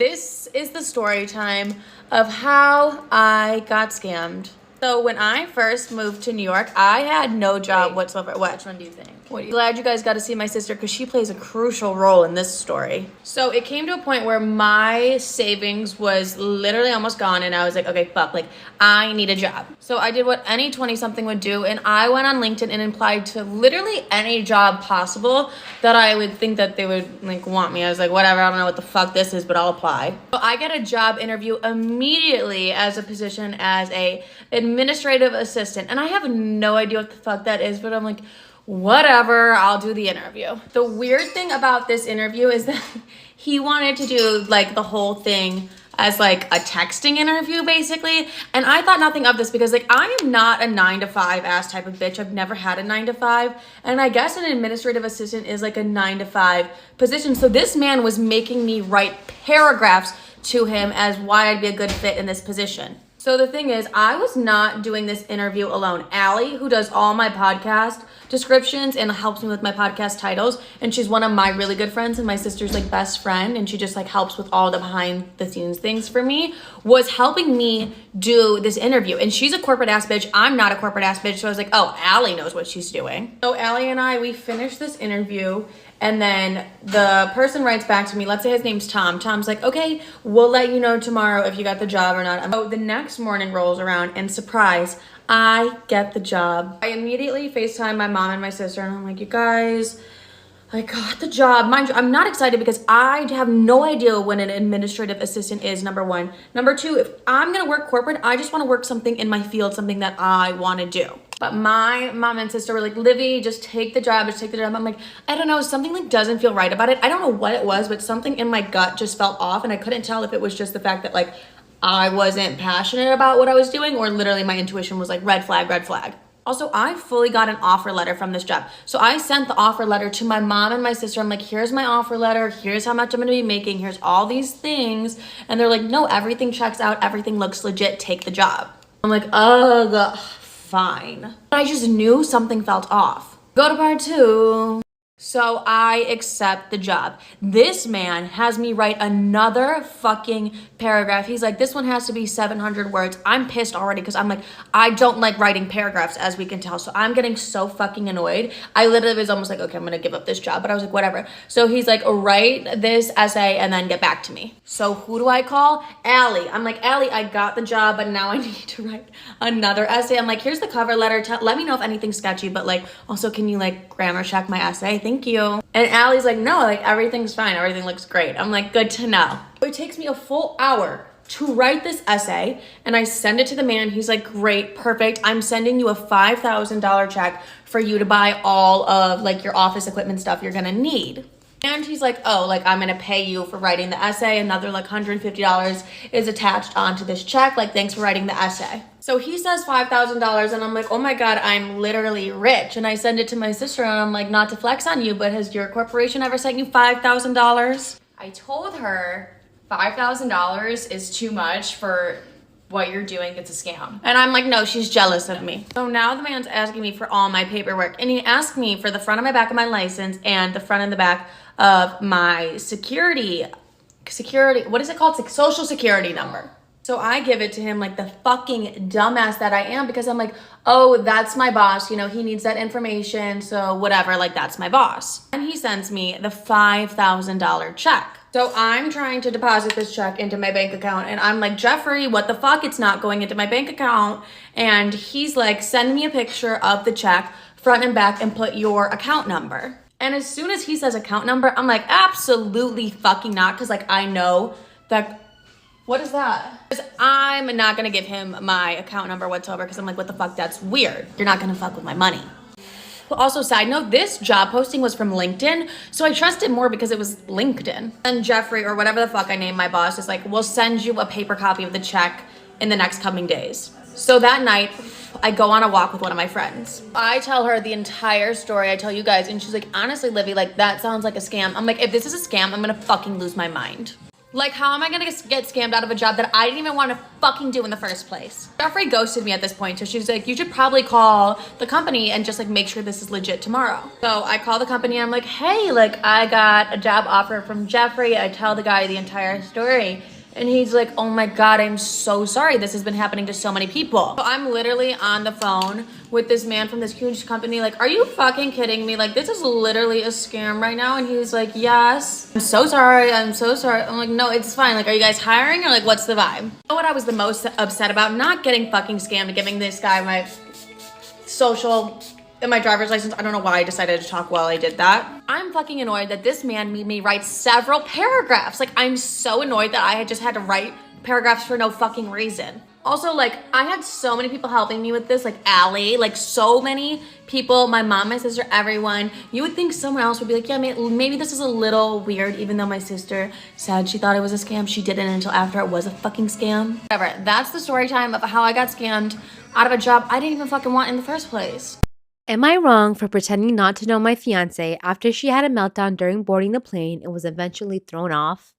This is the story time of how I got scammed. So when I first moved to New York, I had no job whatsoever. What? Which one do you think? Glad you guys got to see my sister because she plays a crucial role in this story. So it came to a point where my savings was literally almost gone and I was like, okay, fuck, like I need a job. So I did what any 20-something would do and I went on LinkedIn and applied to literally any job possible that I would think that they would like want me. I was like, whatever, I don't know what the fuck this is, but I'll apply. So I get a job interview immediately as a position as a administrative assistant. And I have no idea what the fuck that is, but I'm like, whatever, I'll do the interview. The weird thing about this interview is that he wanted to do like the whole thing as like a texting interview basically. And I thought nothing of this because like I am not a 9-to-5 ass type of bitch. I've never had a 9-to-5. And I guess an administrative assistant is like a 9-to-5 position. So this man was making me write paragraphs to him as why I'd be a good fit in this position. So the thing is, I was not doing this interview alone. Allie, who does all my podcast descriptions and helps me with my podcast titles, and she's one of my really good friends and my sister's like best friend, and she just like helps with all the behind the scenes things for me, was helping me do this interview. And she's a corporate ass bitch. I'm not a corporate ass bitch. So I was like, oh, Allie knows what she's doing. So Allie and I, we finished this interview. And then the person writes back to me, let's say his name's Tom. Tom's like, okay, we'll let you know tomorrow if you got the job or not. So the next morning rolls around and surprise, I get the job. I immediately FaceTime my mom and my sister and I'm like, you guys, I got the job. Mind you, I'm not excited because I have no idea what an administrative assistant is, number one. Number two, if I'm gonna work corporate, I just wanna work something in my field, something that I wanna do. But my mom and sister were like, Livy, just take the job, just take the job. I'm like, I don't know, something like doesn't feel right about it. I don't know what it was, but something in my gut just felt off and I couldn't tell if it was just the fact that like I wasn't passionate about what I was doing or literally my intuition was like red flag, red flag. Also, I fully got an offer letter from this job. So I sent the offer letter to my mom and my sister. I'm like, here's my offer letter. Here's how much I'm gonna be making. Here's all these things. And they're like, no, everything checks out. Everything looks legit. Take the job. I'm like, ugh. Fine. I just knew something felt off. Go to part 2. So I accept the job. This man has me write another fucking paragraph. He's like, this one has to be 700 words. I'm pissed already because I'm like, I don't like writing paragraphs as we can tell. So I'm getting so fucking annoyed. I literally was almost like, okay, I'm gonna give up this job. But I was like, whatever. So he's like, write this essay and then get back to me. So who do I call? Allie. I'm like, Allie, I got the job, but now I need to write another essay. I'm like, here's the cover letter. Let me know if anything's sketchy, but like, also can you like grammar check my essay? Thank you. And Allie's like, no, like everything's fine. Everything looks great. I'm like, good to know. It takes me a full hour to write this essay and I send it to the man. He's like, great, perfect. I'm sending you a $5,000 check for you to buy all of like your office equipment stuff you're gonna need. And he's like, oh, like I'm gonna pay you for writing the essay. Another like $150 is attached onto this check. Like, thanks for writing the essay. So he says $5,000 and I'm like, oh my God, I'm literally rich. And I send it to my sister and I'm like, not to flex on you, but has your corporation ever sent you $5,000? I told her $5,000 is too much for what you're doing. It's a scam. And I'm like, no, she's jealous of me. So now the man's asking me for all my paperwork and he asked me for the front and my back of my license and the front and the back of my security, what is it called? It's like social security number. So I give it to him like the fucking dumbass that I am because I'm like, oh, that's my boss. You know, he needs that information. So whatever, like that's my boss. And he sends me the $5,000 check. So I'm trying to deposit this check into my bank account and I'm like, Jeffrey, what the fuck? It's not going into my bank account. And he's like, send me a picture of the check front and back and put your account number. And as soon as he says account number, I'm like, absolutely fucking not. Cause like I know that, what is that? Because I'm not gonna give him my account number whatsoever because I'm like, what the fuck? That's weird. You're not gonna fuck with my money. Also, side note, this job posting was from LinkedIn, so I trusted more because it was LinkedIn. And Jeffrey, or whatever the fuck I named my boss, is like, we'll send you a paper copy of the check in the next coming days. So that night, I go on a walk with one of my friends. I tell her the entire story, I tell you guys, and she's like, honestly, Livy, like, that sounds like a scam. I'm like, if this is a scam, I'm gonna fucking lose my mind. Like, how am I gonna get scammed out of a job that I didn't even want to fucking do in the first place? Jeffrey ghosted me at this point, so she's like, you should probably call the company and just like make sure this is legit tomorrow. So I call the company and I'm like, hey, like I got a job offer from Jeffrey. I tell the guy the entire story. And he's like, oh my God, I'm so sorry. This has been happening to so many people. So I'm literally on the phone with this man from this huge company. Like, are you fucking kidding me? Like, this is literally a scam right now. And he's like, yes. I'm so sorry. I'm so sorry. I'm like, no, it's fine. Like, are you guys hiring or like, what's the vibe? You know what I was the most upset about? Not getting fucking scammed and giving this guy my social and my driver's license. I don't know why I decided to talk while I did that. I'm fucking annoyed that this man made me write several paragraphs. Like, I'm so annoyed that I had just had to write paragraphs for no fucking reason. Also, like, I had so many people helping me with this, like Allie, like so many people, my mom, my sister, everyone. You would think someone else would be like, yeah, maybe this is a little weird, even though my sister said she thought it was a scam. She didn't until after it was a fucking scam. Whatever, that's the story time of how I got scammed out of a job I didn't even fucking want in the first place. Am I wrong for pretending not to know my fiance after she had a meltdown during boarding the plane and was eventually thrown off?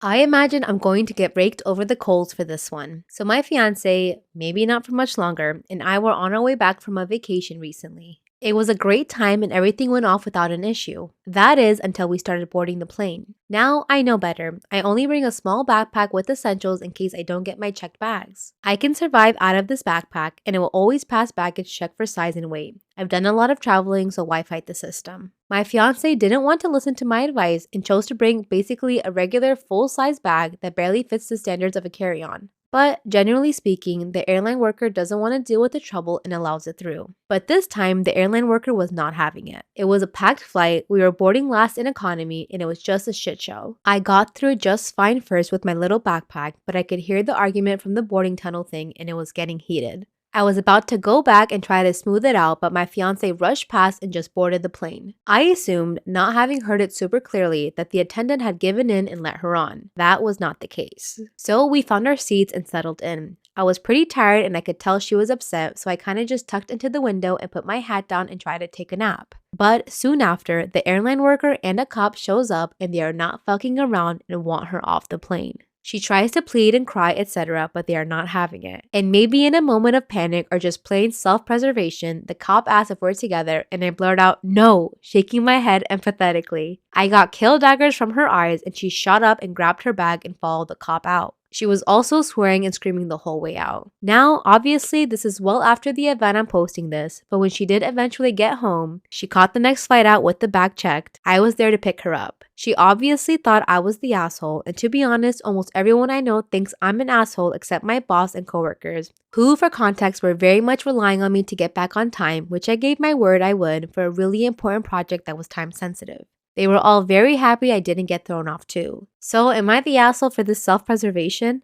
I imagine I'm going to get raked over the coals for this one. So my fiance, maybe not for much longer, and I were on our way back from a vacation recently. It was a great time and everything went off without an issue. That is until we started boarding the plane. Now I know better. I only bring a small backpack with essentials in case I don't get my checked bags. I can survive out of this backpack and it will always pass baggage check for size and weight. I've done a lot of traveling, so why fight the system? My fiance didn't want to listen to my advice and chose to bring basically a regular full-size bag that barely fits the standards of a carry-on. But generally speaking, the airline worker doesn't want to deal with the trouble and allows it through. But this time, the airline worker was not having it. It was a packed flight, we were boarding last in economy, and it was just a shit show. I got through just fine first with my little backpack, but I could hear the argument from the boarding tunnel thing and it was getting heated. I was about to go back and try to smooth it out, but my fiance rushed past and just boarded the plane. I assumed, not having heard it super clearly, that the attendant had given in and let her on. That was not the case. So we found our seats and settled in. I was pretty tired and I could tell she was upset, so I kind of just tucked into the window and put my hat down and tried to take a nap. But soon after, the airline worker and a cop shows up and they are not fucking around and want her off the plane. She tries to plead and cry, etc., but they are not having it. And maybe in a moment of panic or just plain self-preservation, the cop asks if we're together and I blurt out, no, shaking my head empathetically. I got kill daggers from her eyes and she shot up and grabbed her bag and followed the cop out. She was also swearing and screaming the whole way out. Now, obviously, this is well after the event I'm posting this, but when she did eventually get home, she caught the next flight out with the bag checked. I was there to pick her up. She obviously thought I was the asshole, and to be honest, almost everyone I know thinks I'm an asshole except my boss and coworkers, who for context were very much relying on me to get back on time, which I gave my word I would for a really important project that was time sensitive. They were all very happy I didn't get thrown off too. So am I the asshole for this self-preservation?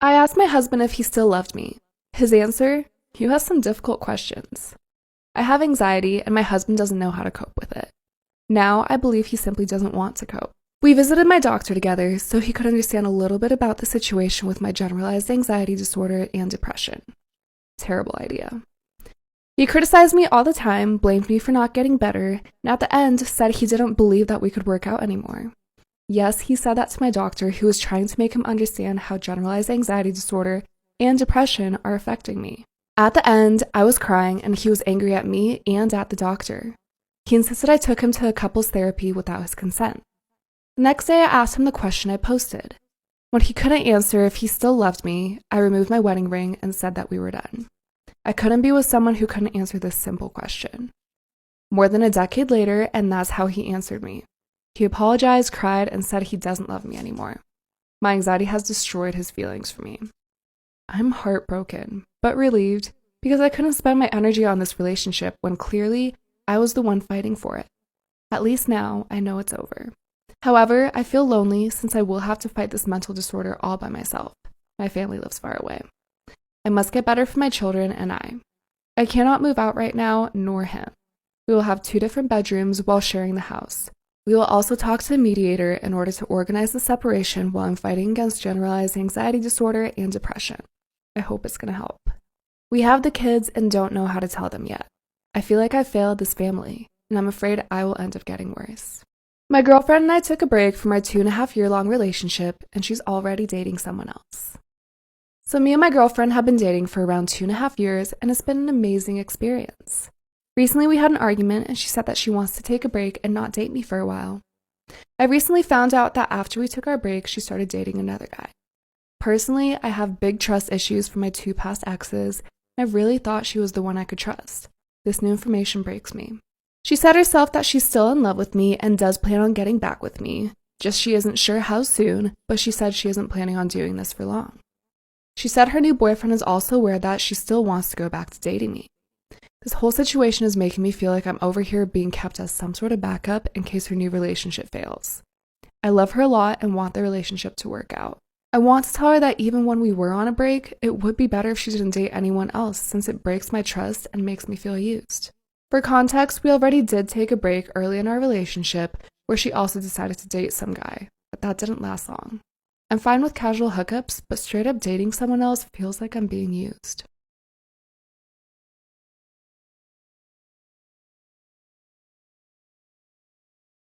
I asked my husband if he still loved me. His answer? You ask some difficult questions. I have anxiety and my husband doesn't know how to cope with it. Now I believe he simply doesn't want to cope. We visited my doctor together so he could understand a little bit about the situation with my generalized anxiety disorder and depression. Terrible idea. He criticized me all the time, blamed me for not getting better, and at the end said he didn't believe that we could work out anymore. Yes, he said that to my doctor, who was trying to make him understand how generalized anxiety disorder and depression are affecting me. At the end, I was crying and he was angry at me and at the doctor. He insisted I took him to a couples therapy without his consent. The next day, I asked him the question I posted. When he couldn't answer if he still loved me, I removed my wedding ring and said that we were done. I couldn't be with someone who couldn't answer this simple question. More than a decade later, and that's how he answered me. He apologized, cried, and said he doesn't love me anymore. My anxiety has destroyed his feelings for me. I'm heartbroken, but relieved, because I couldn't spend my energy on this relationship when clearly I was the one fighting for it. At least now, I know it's over. However, I feel lonely since I will have to fight this mental disorder all by myself. My family lives far away. I must get better for my children and I. I cannot move out right now, nor him. We will have 2 different bedrooms while sharing the house. We will also talk to a mediator in order to organize the separation while I'm fighting against generalized anxiety disorder and depression. I hope it's going to help. We have the kids and don't know how to tell them yet. I feel like I failed this family, and I'm afraid I will end up getting worse. My girlfriend and I took a break from our 2.5-year-long relationship, and she's already dating someone else. So me and my girlfriend have been dating for around 2.5 years, and it's been an amazing experience. Recently we had an argument, and she said that she wants to take a break and not date me for a while. I recently found out that after we took our break, she started dating another guy. Personally, I have big trust issues from my 2 past exes, and I really thought she was the one I could trust. This new information breaks me. She said herself that she's still in love with me and does plan on getting back with me, just she isn't sure how soon, but she said she isn't planning on doing this for long. She said her new boyfriend is also aware that she still wants to go back to dating me. This whole situation is making me feel like I'm over here being kept as some sort of backup in case her new relationship fails. I love her a lot and want the relationship to work out. I want to tell her that even when we were on a break, it would be better if she didn't date anyone else since it breaks my trust and makes me feel used. For context, we already did take a break early in our relationship where she also decided to date some guy, but that didn't last long. I'm fine with casual hookups, but straight up dating someone else feels like I'm being used.